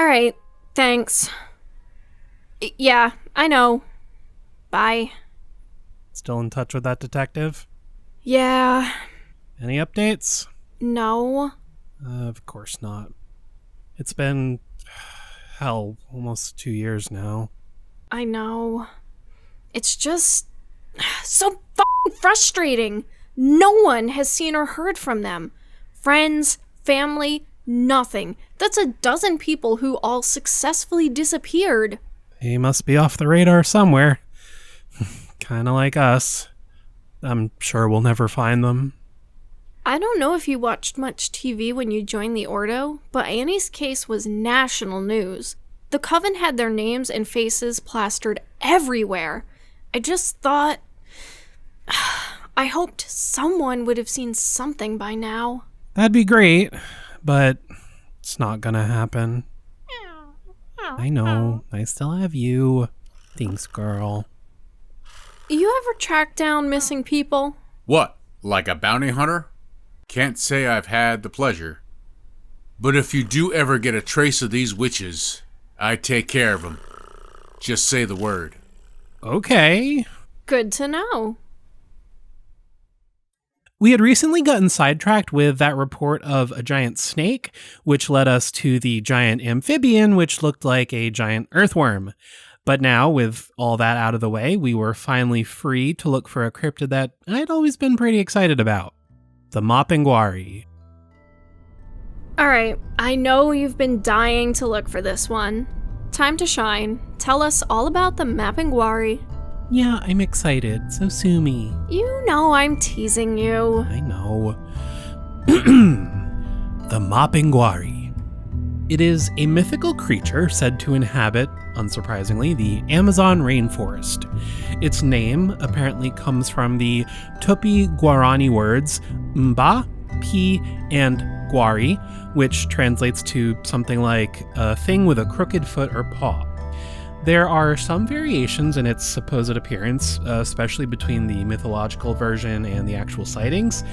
Alright, thanks. Yeah, I know. Bye. Still in touch with that detective? Yeah. Any updates? No. Of course not. It's been, almost 2 years now. I know. It's just so f***ing frustrating. No one has seen or heard from them. Friends, family, nothing. That's a dozen people who all successfully disappeared. They must be off the radar somewhere. Kinda like us. I'm sure we'll never find them. I don't know if you watched much TV when you joined the Ordo, but Annie's case was national news. The Coven had their names and faces plastered everywhere. I just thought... I hoped someone would have seen something by now. That'd be great, but it's not gonna happen. I know. I still have you. Thanks, girl. You ever track down missing people? What, like a bounty hunter? Can't say I've had the pleasure. But if you do ever get a trace of these witches, I take care of them. Just say the word. Okay. Good to know. We had recently gotten sidetracked with that report of a giant snake, which led us to the giant amphibian, which looked like a giant earthworm. But now, with all that out of the way, we were finally free to look for a cryptid that I'd always been pretty excited about. The Mapinguari. Alright, I know you've been dying to look for this one. Time to shine. Tell us all about the Mapinguari. Yeah, I'm excited, so sue me. You know I'm teasing you. I know. The Mapinguari. It is a mythical creature said to inhabit, unsurprisingly, the Amazon rainforest. Its name apparently comes from the Tupi-Guarani words mba, pi, and guari, which translates to something like a thing with a crooked foot or paw. There are some variations in its supposed appearance, especially between the mythological version and the actual sightings.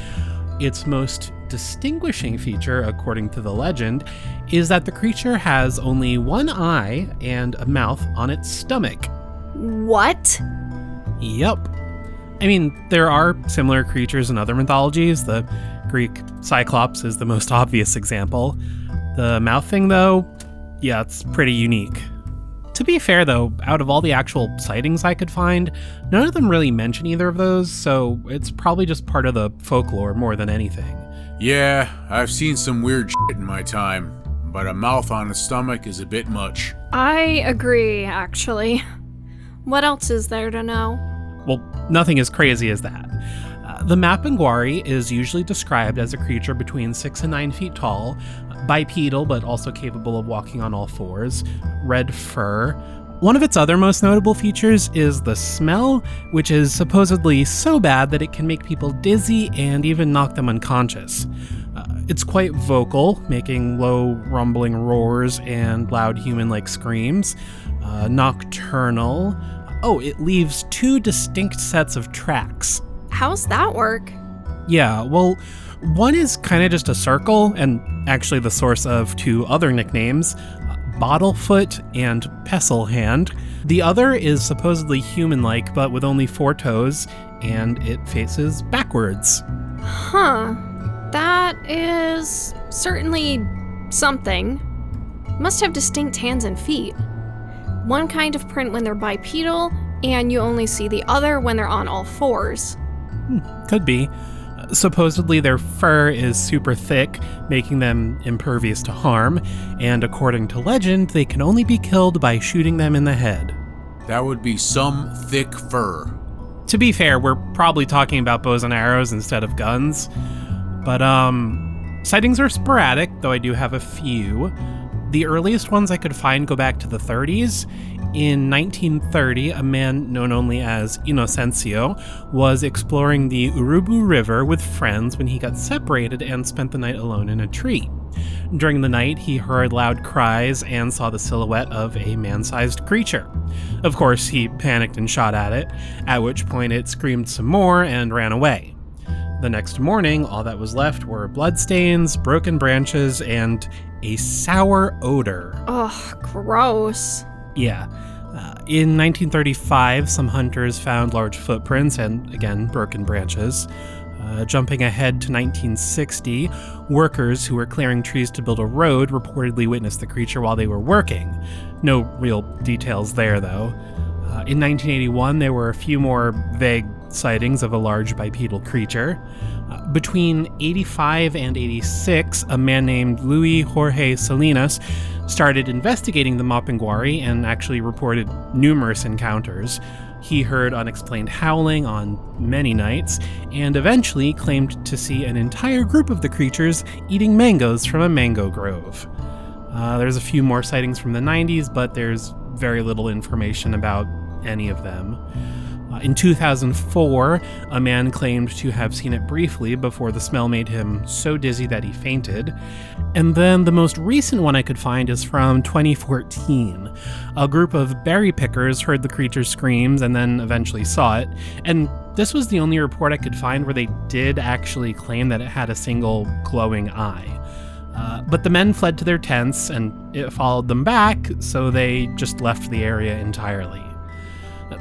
Its most distinguishing feature, according to the legend, is that the creature has only one eye and a mouth on its stomach. What? Yep. I mean, there are similar creatures in other mythologies. The Greek Cyclops is the most obvious example. The mouth thing, though, yeah, it's pretty unique. To be fair, though, out of all the actual sightings I could find, none of them really mention either of those, so it's probably just part of the folklore more than anything. Yeah, I've seen some weird shit in my time, but a mouth on a stomach is a bit much. I agree, actually. What else is there to know? Well, nothing as crazy as that. The Mapinguari is usually described as a creature between 6 and 9 feet tall, bipedal but also capable of walking on all fours, red fur. One of its other most notable features is the smell, which is supposedly so bad that it can make people dizzy and even knock them unconscious. It's quite vocal, making low rumbling roars and loud human-like screams. Nocturnal. Oh, it leaves 2 distinct sets of tracks. How's that work? Yeah, well, one is kind of just a circle, and actually the source of 2 other nicknames, Bottlefoot and Pestlehand. The other is supposedly human-like, but with only 4 toes, and it faces backwards. Huh. That is certainly something. Must have distinct hands and feet. One kind of print when they're bipedal, and you only see the other when they're on all fours. Could be. Supposedly their fur is super thick, making them impervious to harm, and according to legend, they can only be killed by shooting them in the head. That would be some thick fur. To be fair, we're probably talking about bows and arrows instead of guns. But, sightings are sporadic, though I do have a few. The earliest ones I could find go back to the 30s. In 1930, a man known only as Inocencio was exploring the Urubu River with friends when he got separated and spent the night alone in a tree. During the night, he heard loud cries and saw the silhouette of a man-sized creature. Of course, he panicked and shot at it, at which point it screamed some more and ran away. The next morning, all that was left were bloodstains, broken branches, and a sour odor. Ugh, gross. Yeah. In 1935, some hunters found large footprints and, again, broken branches. Jumping ahead to 1960, workers who were clearing trees to build a road reportedly witnessed the creature while they were working. No real details there, though. In 1981, there were a few more vague sightings of a large bipedal creature. Between 85 and 86, a man named Luis Jorge Salinas started investigating the Mapinguari and actually reported numerous encounters. He heard unexplained howling on many nights, and eventually claimed to see an entire group of the creatures eating mangoes from a mango grove. There's a few more sightings from the 90s, but there's very little information about any of them. In 2004, a man claimed to have seen it briefly before the smell made him so dizzy that he fainted. And then the most recent one I could find is from 2014. A group of berry pickers heard the creature's screams and then eventually saw it. And this was the only report I could find where they did actually claim that it had a single glowing eye. But the men fled to their tents and it followed them back, so they just left the area entirely.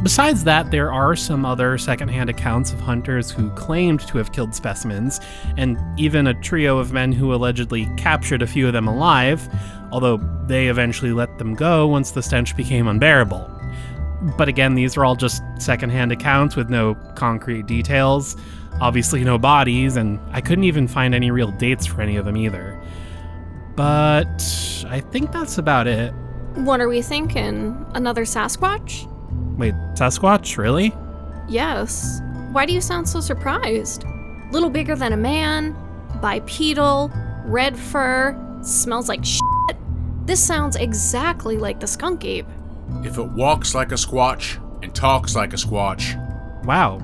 Besides that, there are some other secondhand accounts of hunters who claimed to have killed specimens, and even a trio of men who allegedly captured a few of them alive, although they eventually let them go once the stench became unbearable. But again, these are all just secondhand accounts with no concrete details, obviously no bodies, and I couldn't even find any real dates for any of them either. But I think that's about it. What are we thinking? Another Sasquatch? Wait, Sasquatch? Really? Yes. Why do you sound so surprised? Little bigger than a man, bipedal, red fur, smells like shit. This sounds exactly like the skunk ape. If it walks like a squatch and talks like a squatch. Wow.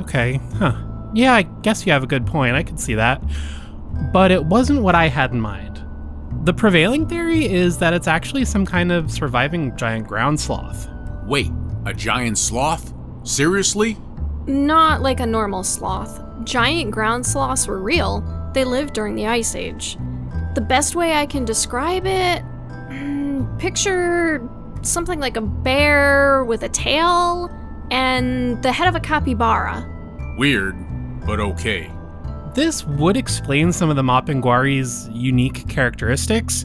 Okay. Huh. Yeah, I guess you have a good point. I can see that. But it wasn't what I had in mind. The prevailing theory is that it's actually some kind of surviving giant ground sloth. Wait, a giant sloth? Seriously? Not like a normal sloth. Giant ground sloths were real. They lived during the Ice Age. The best way I can describe it, picture something like a bear with a tail and the head of a capybara. Weird, but okay. This would explain some of the Mapinguari's unique characteristics.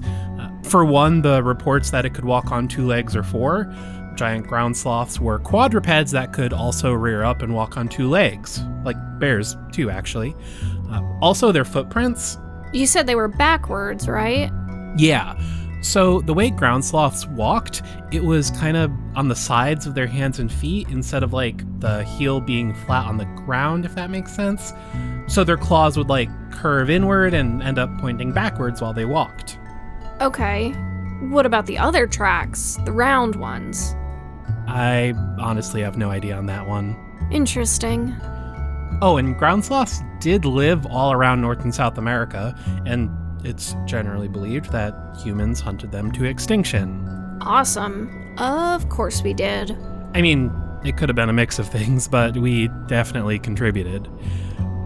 For one, the reports that it could walk on 2 legs or 4. Giant ground sloths were quadrupeds that could also rear up and walk on 2 legs, like bears too, actually. Also, their footprints. You said they were backwards, right? Yeah. So the way ground sloths walked, it was kind of on the sides of their hands and feet instead of like the heel being flat on the ground, if that makes sense. So their claws would like curve inward and end up pointing backwards while they walked. Okay. What about the other tracks, the round ones? I honestly have no idea on that one. Interesting. Oh, and ground sloths did live all around North and South America, and it's generally believed that humans hunted them to extinction. Awesome. Of course we did. I mean, it could have been a mix of things, but we definitely contributed.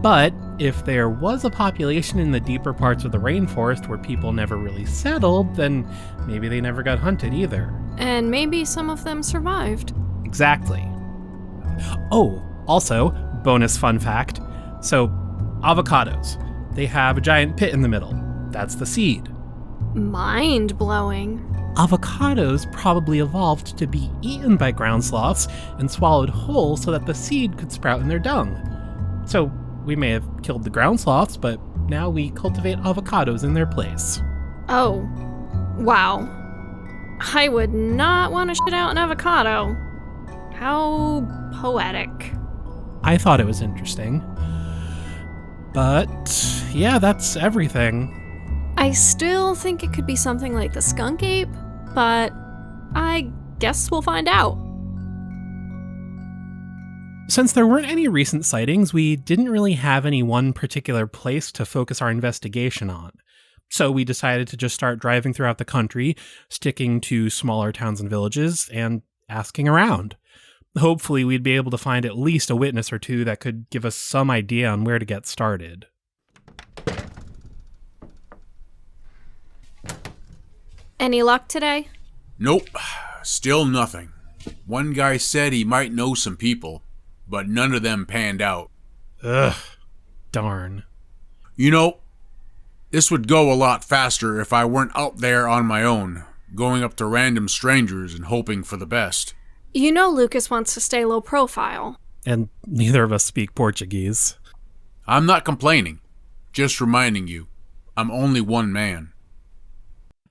But if there was a population in the deeper parts of the rainforest where people never really settled, then maybe they never got hunted either. And maybe some of them survived. Exactly. Oh, also, bonus fun fact. So, avocados. They have a giant pit in the middle. That's the seed. Mind-blowing. Avocados probably evolved to be eaten by ground sloths and swallowed whole so that the seed could sprout in their dung. So, we may have killed the ground sloths, but now we cultivate avocados in their place. Oh. Wow. I would not want to shit out an avocado. How poetic. I thought it was interesting. But, yeah, that's everything. I still think it could be something like the skunk ape, but I guess we'll find out. Since there weren't any recent sightings, we didn't really have any one particular place to focus our investigation on. So we decided to just start driving throughout the country, sticking to smaller towns and villages, and asking around. Hopefully, we'd be able to find at least a witness or two that could give us some idea on where to get started. Any luck today? Nope, still nothing. One guy said he might know some people, but none of them panned out. Ugh, darn. You know, this would go a lot faster if I weren't out there on my own, going up to random strangers and hoping for the best. You know Lucas wants to stay low profile. And neither of us speak Portuguese. I'm not complaining, just reminding you, I'm only one man.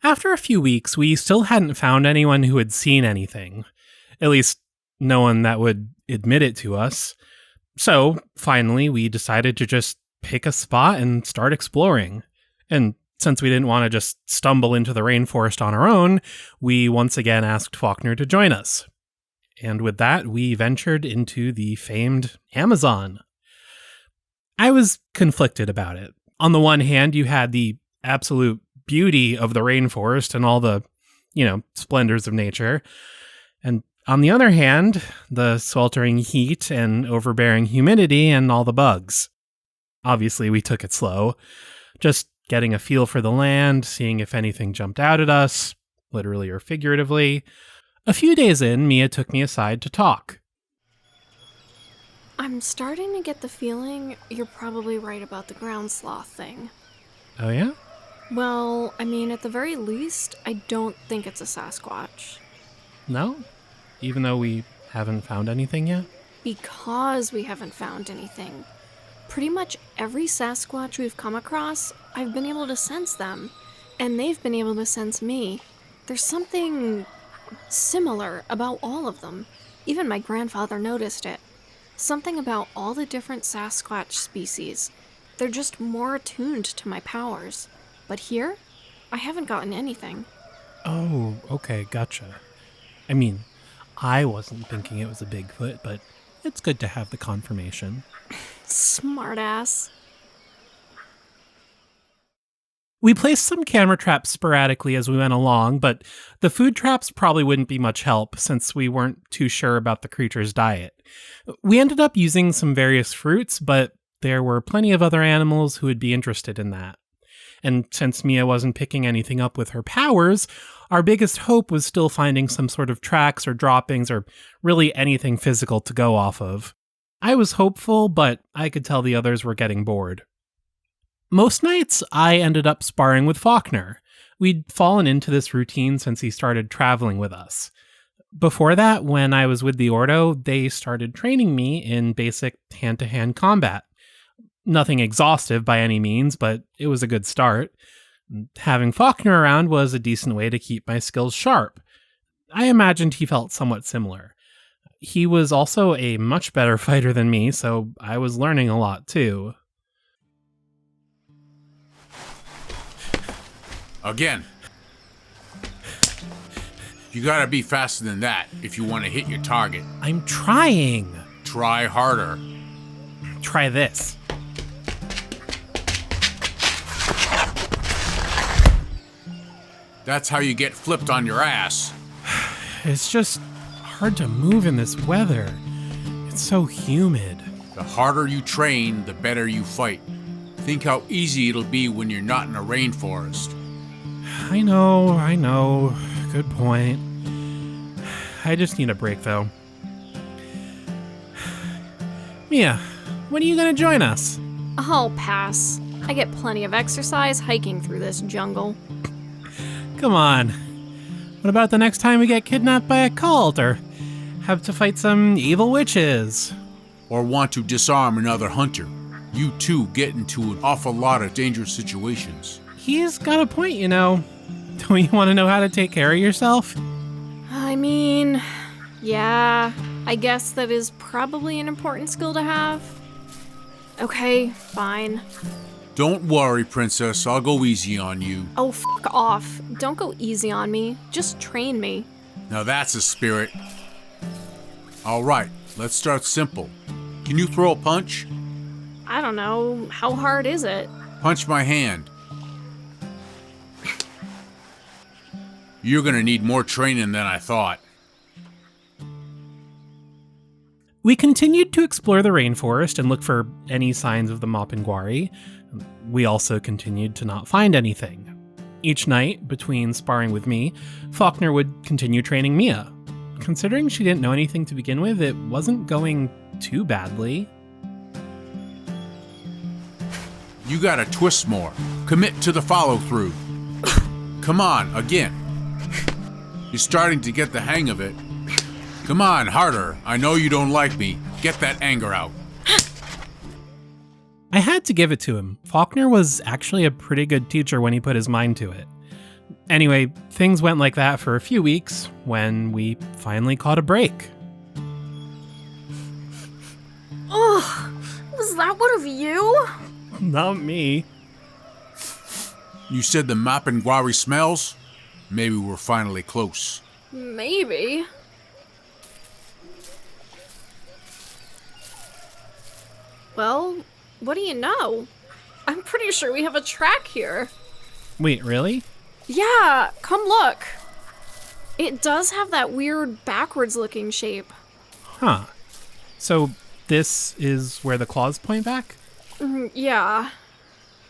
After a few weeks, we still hadn't found anyone who had seen anything. At least, no one that would admit it to us. So, finally, we decided to just pick a spot and start exploring. And since we didn't want to just stumble into the rainforest on our own, we once again asked Faulkner to join us. And with that, we ventured into the famed Amazon. I was conflicted about it. On the one hand, you had the absolute beauty of the rainforest and all the, splendors of nature. And on the other hand, the sweltering heat and overbearing humidity and all the bugs. Obviously, we took it slow, just getting a feel for the land, seeing if anything jumped out at us, literally or figuratively. A few days in, Mia took me aside to talk. I'm starting to get the feeling you're probably right about the ground sloth thing. Oh yeah? Well, at the very least, I don't think it's a Sasquatch. No? Even though we haven't found anything yet? Because we haven't found anything. Pretty much every Sasquatch we've come across, I've been able to sense them. And they've been able to sense me. There's something similar about all of them. Even my grandfather noticed it. Something about all the different Sasquatch species. They're just more attuned to my powers. But here, I haven't gotten anything. Oh, okay, gotcha. I wasn't thinking it was a Bigfoot, but it's good to have the confirmation. Smartass. We placed some camera traps sporadically as we went along, but the food traps probably wouldn't be much help since we weren't too sure about the creature's diet. We ended up using some various fruits, but there were plenty of other animals who would be interested in that. And since Mia wasn't picking anything up with her powers, our biggest hope was still finding some sort of tracks or droppings or really anything physical to go off of. I was hopeful, but I could tell the others were getting bored. Most nights, I ended up sparring with Faulkner. We'd fallen into this routine since he started traveling with us. Before that, when I was with the Ordo, they started training me in basic hand-to-hand combat. Nothing exhaustive by any means, but it was a good start. Having Faulkner around was a decent way to keep my skills sharp. I imagined he felt somewhat similar. He was also a much better fighter than me, so I was learning a lot too. Again. You gotta be faster than that if you want to hit your target. I'm trying. Try harder. Try this. That's how you get flipped on your ass. It's just hard to move in this weather. It's so humid. The harder you train, the better you fight. Think how easy it'll be when you're not in a rainforest. I know. Good point. I just need a break, though. Mia, when are you gonna join us? I'll pass. I get plenty of exercise hiking through this jungle. Come on. What about the next time we get kidnapped by a cult or have to fight some evil witches? Or want to disarm another hunter. You two get into an awful lot of dangerous situations. He's got a point, Don't you want to know how to take care of yourself? Yeah, I guess that is probably an important skill to have. Okay, fine. Don't worry, Princess. I'll go easy on you. Oh, fuck off. Don't go easy on me. Just train me. Now that's a spirit. All right, let's start simple. Can you throw a punch? I don't know. How hard is it? Punch my hand. You're gonna need more training than I thought. We continued to explore the rainforest and look for any signs of the Mapinguari. We also continued to not find anything. Each night, between sparring with me, Faulkner would continue training Mia. Considering she didn't know anything to begin with, it wasn't going too badly. You gotta twist more. Commit to the follow-through. Come on, again. You're starting to get the hang of it. Come on, harder. I know you don't like me. Get that anger out. I had to give it to him. Faulkner was actually a pretty good teacher when he put his mind to it. Anyway, things went like that for a few weeks when we finally caught a break. Ugh, was that one of you? Not me. You said the Mapinguari smells? Maybe we're finally close. Maybe. Well, what do you know? I'm pretty sure we have a track here. Wait, really? Yeah, come look. It does have that weird backwards-looking shape. Huh. So this is where the claws point back? Yeah.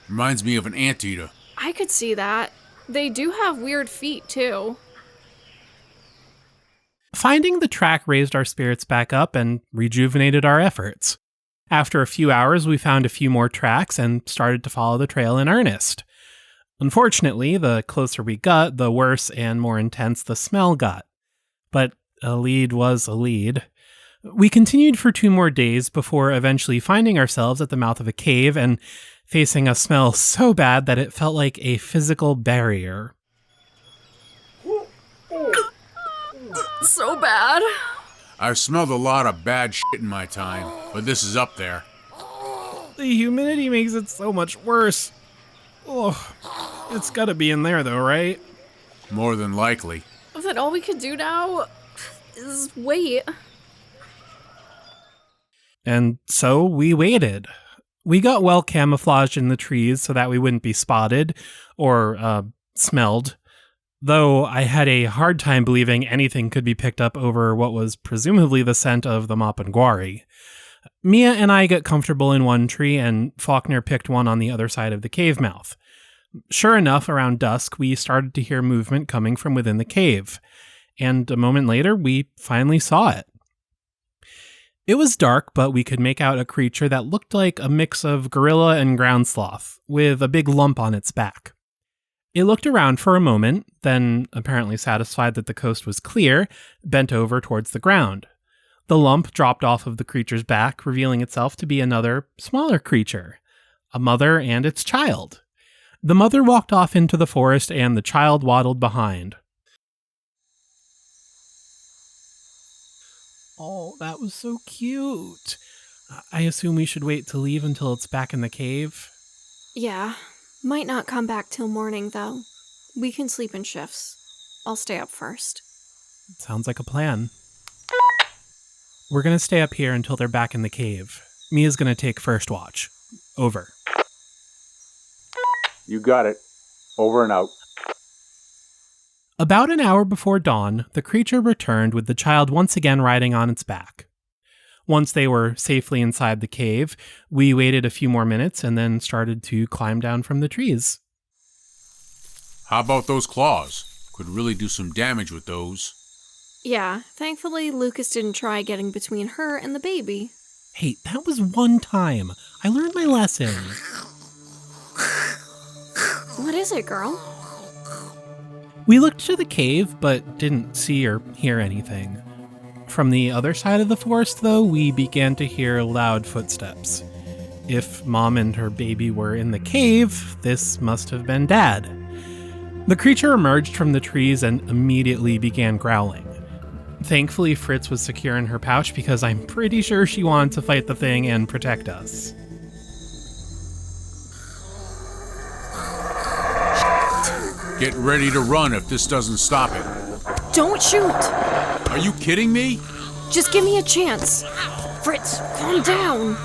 Reminds me of an anteater. I could see that. They do have weird feet, too. Finding the track raised our spirits back up and rejuvenated our efforts. After a few hours, we found a few more tracks and started to follow the trail in earnest. Unfortunately, the closer we got, the worse and more intense the smell got. But a lead was a lead. We continued for 2 more days before eventually finding ourselves at the mouth of a cave and facing a smell so bad that it felt like a physical barrier. So bad. I've smelled a lot of bad shit in my time, but this is up there. The humidity makes it so much worse. Oh, it's gotta be in there though, right? More than likely. Then all we could do now is wait. And so we waited. We got well camouflaged in the trees so that we wouldn't be spotted or smelled. Though I had a hard time believing anything could be picked up over what was presumably the scent of the Mapinguari. Mia and I got comfortable in one tree, and Faulkner picked one on the other side of the cave mouth. Sure enough, around dusk, we started to hear movement coming from within the cave. And a moment later, we finally saw it. It was dark, but we could make out a creature that looked like a mix of gorilla and ground sloth, with a big lump on its back. It looked around for a moment, then, apparently satisfied that the coast was clear, bent over towards the ground. The lump dropped off of the creature's back, revealing itself to be another, smaller creature, a mother and its child. The mother walked off into the forest, and the child waddled behind. Oh, that was so cute. I assume we should wait to leave until it's back in the cave? Yeah. Might not come back till morning, though. We can sleep in shifts. I'll stay up first. Sounds like a plan. We're gonna stay up here until they're back in the cave. Mia's gonna take first watch. Over. You got it. Over and out. About an hour before dawn, the creature returned with the child once again riding on its back. Once they were safely inside the cave, we waited a few more minutes and then started to climb down from the trees. How about those claws? Could really do some damage with those. Yeah, thankfully Lucas didn't try getting between her and the baby. Hey, that was one time. I learned my lesson. What is it, girl? We looked to the cave, but didn't see or hear anything. From the other side of the forest, though, we began to hear loud footsteps. If Mom and her baby were in the cave, this must have been Dad. The creature emerged from the trees and immediately began growling. Thankfully, Fritz was secure in her pouch because I'm pretty sure she wanted to fight the thing and protect us. Get ready to run if this doesn't stop it. Don't shoot! Are you kidding me? Just give me a chance. Fritz, calm down.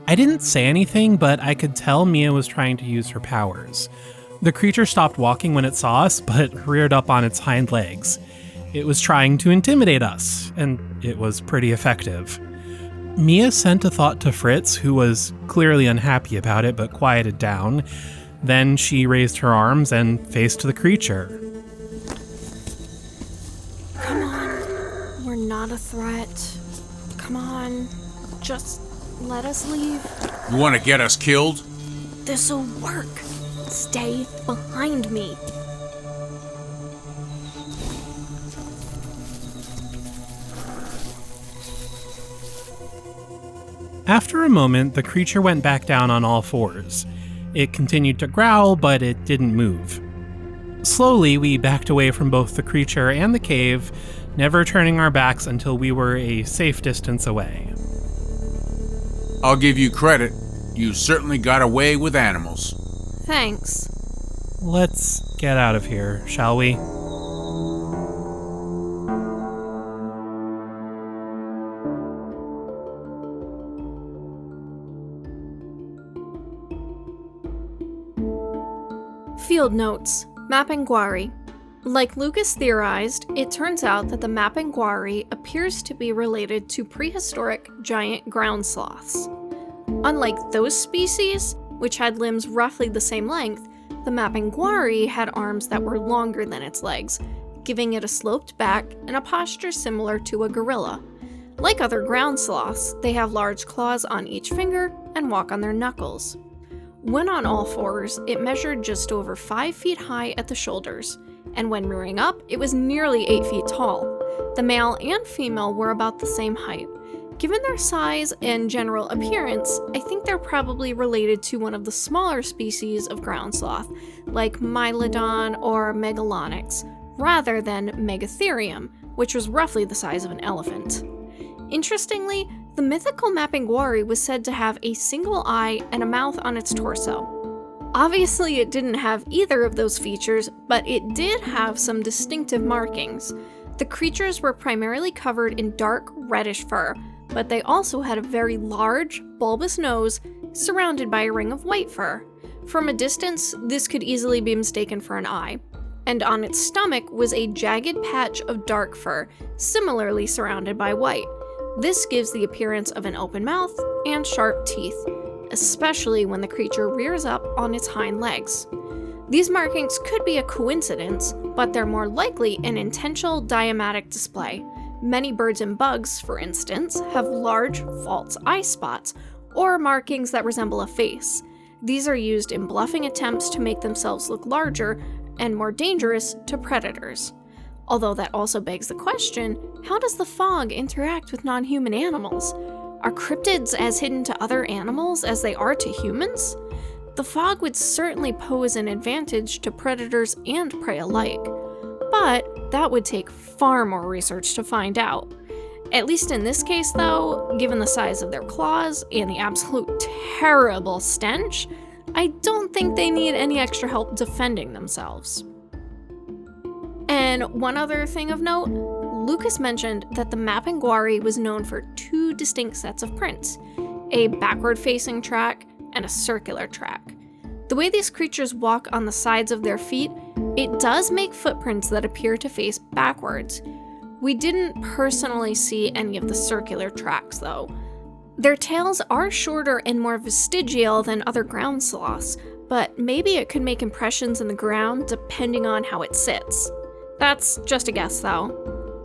I didn't say anything, but I could tell Mia was trying to use her powers. The creature stopped walking when it saw us, but reared up on its hind legs. It was trying to intimidate us, and it was pretty effective. Mia sent a thought to Fritz, who was clearly unhappy about it but quieted down. Then she raised her arms and faced the creature. Come on. We're not a threat. Come on. Just let us leave. You want to get us killed? This'll work. Stay behind me. After a moment, the creature went back down on all fours. It continued to growl, but it didn't move. Slowly, we backed away from both the creature and the cave, never turning our backs until we were a safe distance away. I'll give you credit. You certainly got away with animals. Thanks. Let's get out of here, shall we? Field notes. Mapinguari. Like Lucas theorized, it turns out that the Mapinguari appears to be related to prehistoric giant ground sloths. Unlike those species, which had limbs roughly the same length, the Mapinguari had arms that were longer than its legs, giving it a sloped back and a posture similar to a gorilla. Like other ground sloths, they have large claws on each finger and walk on their knuckles. When on all fours, it measured just over 5 feet high at the shoulders, and when rearing up, it was nearly 8 feet tall. The male and female were about the same height. Given their size and general appearance, I think they're probably related to one of the smaller species of ground sloth, like Mylodon or Megalonyx, rather than Megatherium, which was roughly the size of an elephant. Interestingly, the mythical Mapinguari was said to have a single eye and a mouth on its torso. Obviously, it didn't have either of those features, but it did have some distinctive markings. The creatures were primarily covered in dark, reddish fur, but they also had a very large, bulbous nose surrounded by a ring of white fur. From a distance, this could easily be mistaken for an eye. And on its stomach was a jagged patch of dark fur, similarly surrounded by white. This gives the appearance of an open mouth and sharp teeth, especially when the creature rears up on its hind legs. These markings could be a coincidence, but they're more likely an intentional diametic display. Many birds and bugs, for instance, have large false eye spots, or markings that resemble a face. These are used in bluffing attempts to make themselves look larger and more dangerous to predators. Although that also begs the question, how does the fog interact with non-human animals? Are cryptids as hidden to other animals as they are to humans? The fog would certainly pose an advantage to predators and prey alike, but that would take far more research to find out. At least in this case though, given the size of their claws and the absolute terrible stench, I don't think they need any extra help defending themselves. And one other thing of note, Lucas mentioned that the Mapinguari was known for 2 distinct sets of prints, a backward-facing track and a circular track. The way these creatures walk on the sides of their feet, it does make footprints that appear to face backwards. We didn't personally see any of the circular tracks though. Their tails are shorter and more vestigial than other ground sloths, but maybe it could make impressions in the ground depending on how it sits. That's just a guess though.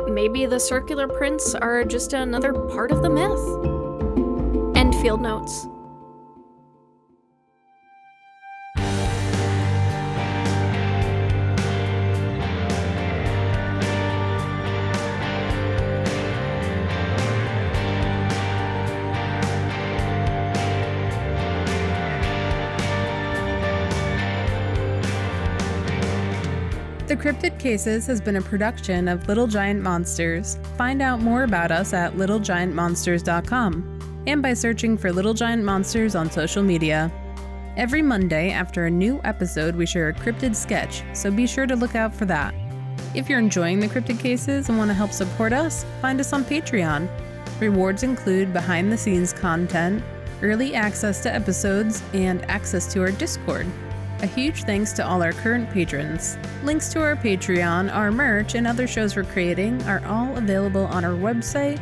Maybe the circular prints are just another part of the myth. End field notes. The Cryptid Cases has been a production of Little Giant Monsters. Find out more about us at littlegiantmonsters.com and by searching for Little Giant Monsters on social media. Every Monday after a new episode, we share a cryptid sketch, so be sure to look out for that. If you're enjoying the Cryptid Cases and want to help support us, find us on Patreon. Rewards include behind-the-scenes content, early access to episodes, and access to our Discord. A huge thanks to all our current patrons. Links to our Patreon, our merch, and other shows we're creating are all available on our website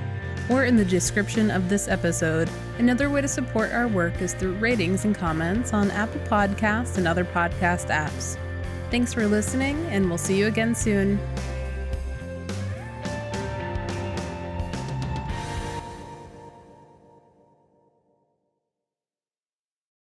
or in the description of this episode. Another way to support our work is through ratings and comments on Apple Podcasts and other podcast apps. Thanks for listening, and we'll see you again soon.